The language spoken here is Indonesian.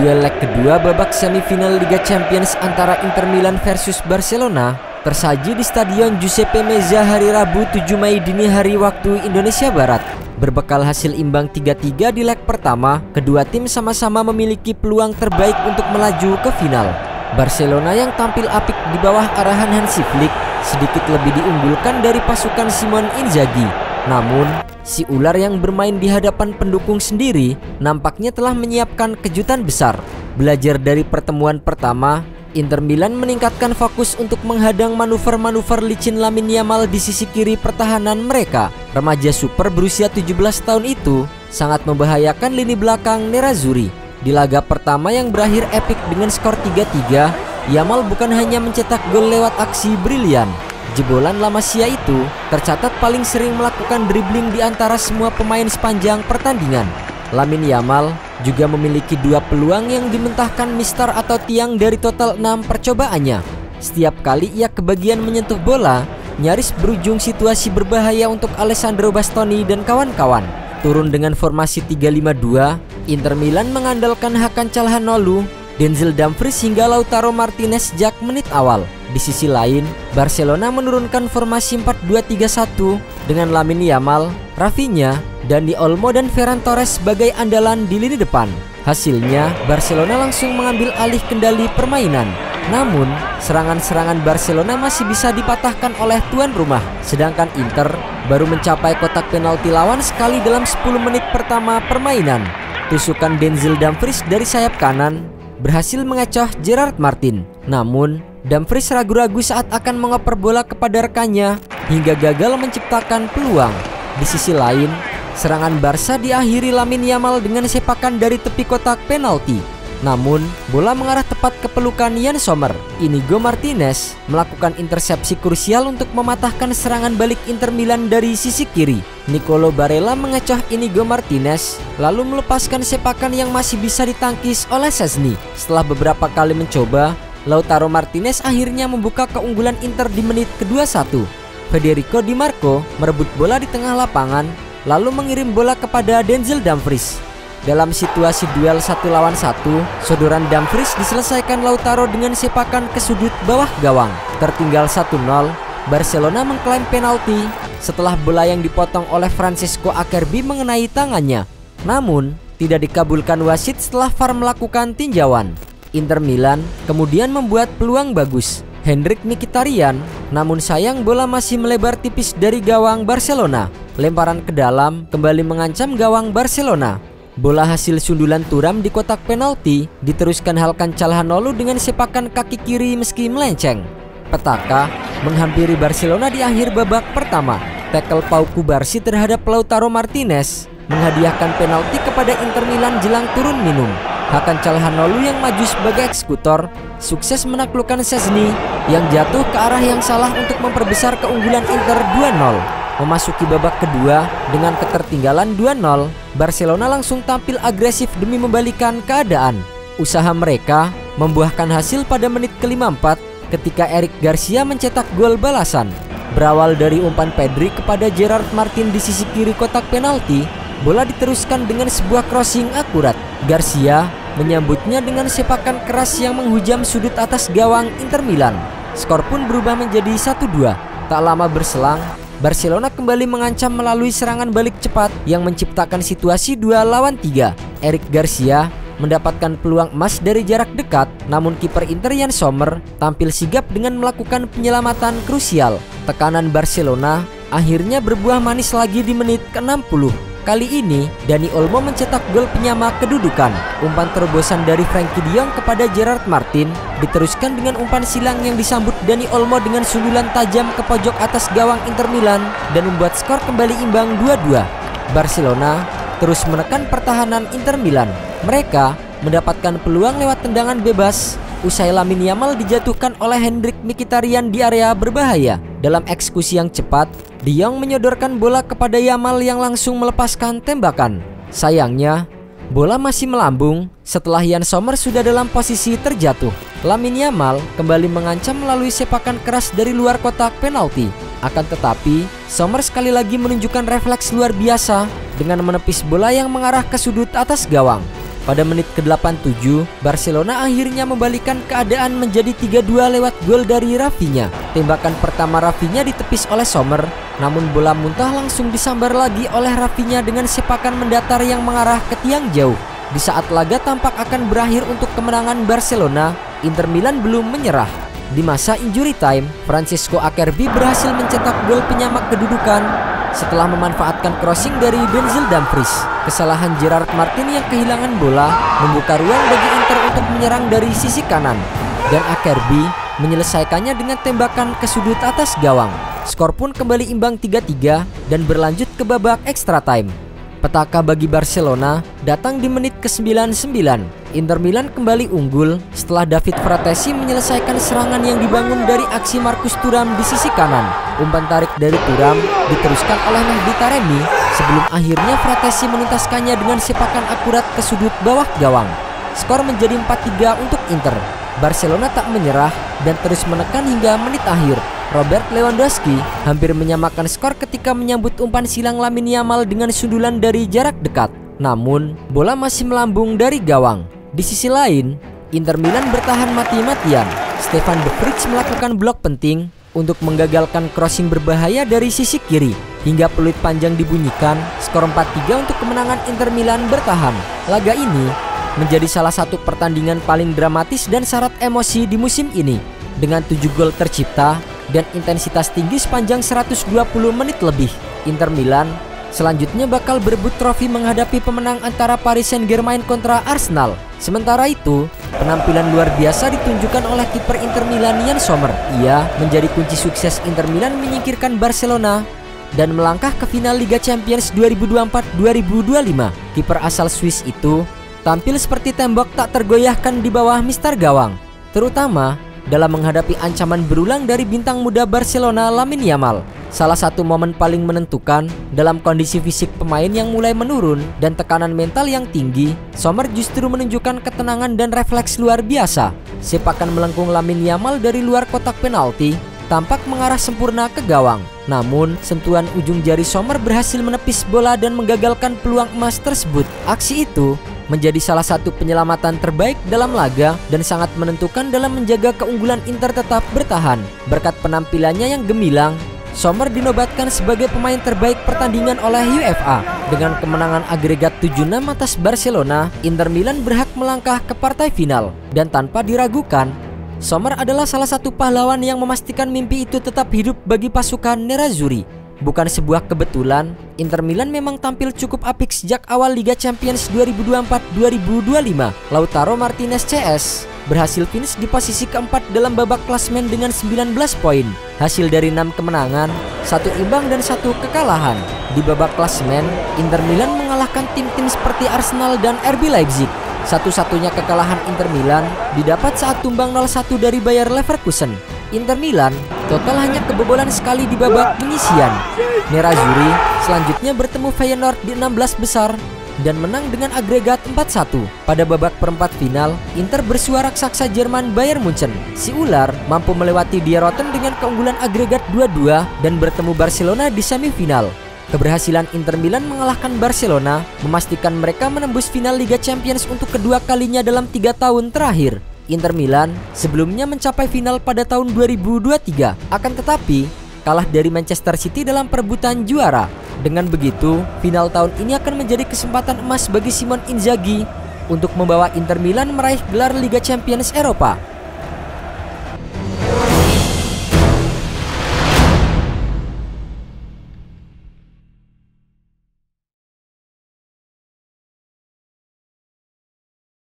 Duel leg kedua babak semifinal Liga Champions antara Inter Milan versus Barcelona tersaji di Stadion Giuseppe Meazza hari Rabu 7 Mei dini hari waktu Indonesia Barat. Berbekal hasil imbang 3-3 di leg pertama, kedua tim sama-sama memiliki peluang terbaik untuk melaju ke final. Barcelona yang tampil apik di bawah arahan Hansi Flick sedikit lebih diunggulkan dari pasukan Simone Inzaghi. Namun, si ular yang bermain di hadapan pendukung sendiri nampaknya telah menyiapkan kejutan besar. Belajar dari pertemuan pertama, Inter Milan meningkatkan fokus untuk menghadang manuver-manuver licin Lamine Yamal di sisi kiri pertahanan mereka. Remaja super berusia 17 tahun itu sangat membahayakan lini belakang Nerazzurri. Di laga pertama yang berakhir epik dengan skor 3-3, Yamal bukan hanya mencetak gol lewat aksi brilian. Jebolan La Masia itu tercatat paling sering melakukan dribbling di antara semua pemain sepanjang pertandingan. Lamine Yamal juga memiliki 2 peluang yang dimentahkan mistar atau tiang dari total 6 percobaannya. Setiap kali ia kebagian menyentuh bola, nyaris berujung situasi berbahaya untuk Alessandro Bastoni dan kawan-kawan. Turun dengan formasi 3-5-2, Inter Milan mengandalkan Hakan Calhanoglu, Denzel Dumfries hingga Lautaro Martinez sejak menit awal. Di sisi lain, Barcelona menurunkan formasi 4-2-3-1 dengan Lamine Yamal, Rafinha, Dani Olmo dan Ferran Torres sebagai andalan di lini depan. Hasilnya, Barcelona langsung mengambil alih kendali permainan. Namun, serangan-serangan Barcelona masih bisa dipatahkan oleh tuan rumah, sedangkan Inter baru mencapai kotak penalti lawan sekali dalam 10 menit pertama permainan. Tusukan Denzel Dumfries dari sayap kanan berhasil mengecoh Gerard Martin. Namun, Dumfries ragu-ragu saat akan mengoper bola kepada rekannya hingga gagal menciptakan peluang. Di sisi lain, serangan Barca diakhiri Lamine Yamal dengan sepakan dari tepi kotak penalti. Namun, bola mengarah tepat ke pelukan Yann Sommer. Inigo Martinez melakukan intersepsi krusial untuk mematahkan serangan balik Inter Milan dari sisi kiri. Nicolo Barella mengecoh Inigo Martinez, lalu melepaskan sepakan yang masih bisa ditangkis oleh Szczęsny. Setelah beberapa kali mencoba, Lautaro Martinez akhirnya membuka keunggulan Inter di menit ke-21. Federico Di Marco merebut bola di tengah lapangan, lalu mengirim bola kepada Denzel Dumfries. Dalam situasi duel 1 lawan 1, sodoran Dumfries diselesaikan Lautaro dengan sepakan ke sudut bawah gawang. Tertinggal 1-0, Barcelona mengklaim penalti setelah bola yang dipotong oleh Francesco Acerbi mengenai tangannya. Namun, tidak dikabulkan wasit setelah VAR melakukan tinjauan. Inter Milan kemudian membuat peluang bagus. Henrikh Mkhitaryan, namun sayang bola masih melebar tipis dari gawang Barcelona. Lemparan ke dalam kembali mengancam gawang Barcelona. Bola hasil sundulan Thuram di kotak penalti diteruskan Hakan Calhanoglu dengan sepakan kaki kiri meski melenceng. Petaka menghampiri Barcelona di akhir babak pertama. Tackle Pau Cubarsí terhadap Lautaro Martinez menghadiahkan penalti kepada Inter Milan jelang turun minum. Hakan Calhanoglu yang maju sebagai eksekutor sukses menaklukkan Szczęsny yang jatuh ke arah yang salah untuk memperbesar keunggulan Inter 2-0. Memasuki babak kedua dengan ketertinggalan 2-0, Barcelona langsung tampil agresif demi membalikan keadaan. Usaha mereka membuahkan hasil pada menit ke-54 ketika Eric Garcia mencetak gol balasan. Berawal dari umpan Pedri kepada Gerard Martin di sisi kiri kotak penalti, bola diteruskan dengan sebuah crossing akurat. Garcia menyambutnya dengan sepakan keras yang menghujam sudut atas gawang Inter Milan. Skor pun berubah menjadi 1-2. Tak lama berselang, Barcelona kembali mengancam melalui serangan balik cepat yang menciptakan situasi 2 lawan 3. Eric Garcia mendapatkan peluang emas dari jarak dekat, namun kiper Inter Yann Sommer tampil sigap dengan melakukan penyelamatan krusial. Tekanan Barcelona akhirnya berbuah manis lagi di menit ke-60. Kali ini, Dani Olmo mencetak gol penyama kedudukan. Umpan terobosan dari Frenkie de Jong kepada Gerard Martin diteruskan dengan umpan silang yang disambut Dani Olmo dengan sundulan tajam ke pojok atas gawang Inter Milan dan membuat skor kembali imbang 2-2. Barcelona terus menekan pertahanan Inter Milan. Mereka mendapatkan peluang lewat tendangan bebas usai Lamine Yamal dijatuhkan oleh Henrikh Mkhitaryan di area berbahaya. Dalam eksekusi yang cepat, De Jong menyodorkan bola kepada Yamal yang langsung melepaskan tembakan. Sayangnya, bola masih melambung setelah Yann Sommer sudah dalam posisi terjatuh. Lamine Yamal kembali mengancam melalui sepakan keras dari luar kotak penalti. Akan tetapi, Sommer sekali lagi menunjukkan refleks luar biasa dengan menepis bola yang mengarah ke sudut atas gawang. Pada menit ke-87, Barcelona akhirnya membalikan keadaan menjadi 3-2 lewat gol dari Rafinha. Tembakan pertama Rafinha ditepis oleh Sommer, namun bola muntah langsung disambar lagi oleh Rafinha dengan sepakan mendatar yang mengarah ke tiang jauh. Di saat laga tampak akan berakhir untuk kemenangan Barcelona, Inter Milan belum menyerah. Di masa injury time, Francisco Acerbi berhasil mencetak gol penyamak kedudukan setelah memanfaatkan crossing dari Denzel Dumfries. Kesalahan Gerard Martin yang kehilangan bola membuka ruang bagi Inter untuk menyerang dari sisi kanan, dan Acerbi menyelesaikannya dengan tembakan ke sudut atas gawang. Skor pun kembali imbang 3-3 dan berlanjut ke babak extra time. Petaka bagi Barcelona datang di menit ke-99. Inter Milan kembali unggul setelah David Fratesi menyelesaikan serangan yang dibangun dari aksi Marcus Thuram di sisi kanan. Umpan tarik dari Thuram diteruskan oleh Mehdi Taremi sebelum akhirnya Fratesi menuntaskannya dengan sepakan akurat ke sudut bawah gawang. Skor menjadi 4-3 untuk Inter. Barcelona tak menyerah dan terus menekan hingga menit akhir. Robert Lewandowski hampir menyamakan skor ketika menyambut umpan silang Lamine Yamal dengan sundulan dari jarak dekat. Namun, bola masih melambung dari gawang. Di sisi lain, Inter Milan bertahan mati-matian. Stefan De Vrij melakukan blok penting untuk menggagalkan crossing berbahaya dari sisi kiri. Hingga peluit panjang dibunyikan, skor 4-3 untuk kemenangan Inter Milan bertahan. Laga ini menjadi salah satu pertandingan paling dramatis dan syarat emosi di musim ini. Dengan 7 gol tercipta dan intensitas tinggi sepanjang 120 menit lebih, Inter Milan selanjutnya bakal berebut trofi menghadapi pemenang antara Paris Saint-Germain kontra Arsenal. Sementara itu, penampilan luar biasa ditunjukkan oleh kiper Inter Milan Yann Sommer. Ia menjadi kunci sukses Inter Milan menyingkirkan Barcelona dan melangkah ke final Liga Champions 2024-2025. Kiper asal Swiss itu tampil seperti tembok tak tergoyahkan di bawah mister gawang, terutama dalam menghadapi ancaman berulang dari bintang muda Barcelona Lamine Yamal. Salah satu momen paling menentukan dalam kondisi fisik pemain yang mulai menurun dan tekanan mental yang tinggi, Sommer justru menunjukkan ketenangan dan refleks luar biasa. Sepakan melengkung Lamine Yamal dari luar kotak penalti tampak mengarah sempurna ke gawang. Namun, sentuhan ujung jari Sommer berhasil menepis bola dan menggagalkan peluang emas tersebut. Aksi itu menjadi salah satu penyelamatan terbaik dalam laga dan sangat menentukan dalam menjaga keunggulan Inter tetap bertahan. Berkat penampilannya yang gemilang, Sommer dinobatkan sebagai pemain terbaik pertandingan oleh UEFA. Dengan kemenangan agregat 7-6 atas Barcelona, Inter Milan berhak melangkah ke partai final. Dan tanpa diragukan, Sommer adalah salah satu pahlawan yang memastikan mimpi itu tetap hidup bagi pasukan Nerazzurri. Bukan sebuah kebetulan, Inter Milan memang tampil cukup apik sejak awal Liga Champions 2024-2025. Lautaro Martinez CS berhasil finish di posisi keempat dalam babak klasemen dengan 19 poin. Hasil dari 6 kemenangan, 1 imbang dan 1 kekalahan. Di babak klasemen, Inter Milan mengalahkan tim-tim seperti Arsenal dan RB Leipzig. Satu-satunya kekalahan Inter Milan didapat saat tumbang 0-1 dari Bayer Leverkusen. Inter Milan total hanya kebobolan sekali di babak penyisian. Nerazzurri selanjutnya bertemu Feyenoord di 16 besar dan menang dengan agregat 4-1. Pada babak perempat final, Inter bersua raksasa Jerman Bayern Munchen. Si ular mampu melewati Die Roten dengan keunggulan agregat 2-2 dan bertemu Barcelona di semifinal. Keberhasilan Inter Milan mengalahkan Barcelona memastikan mereka menembus final Liga Champions untuk kedua kalinya dalam 3 tahun terakhir. Inter Milan sebelumnya mencapai final pada tahun 2023, akan tetapi kalah dari Manchester City dalam perebutan juara. Dengan begitu, final tahun ini akan menjadi kesempatan emas bagi Simone Inzaghi untuk membawa Inter Milan meraih gelar Liga Champions Eropa.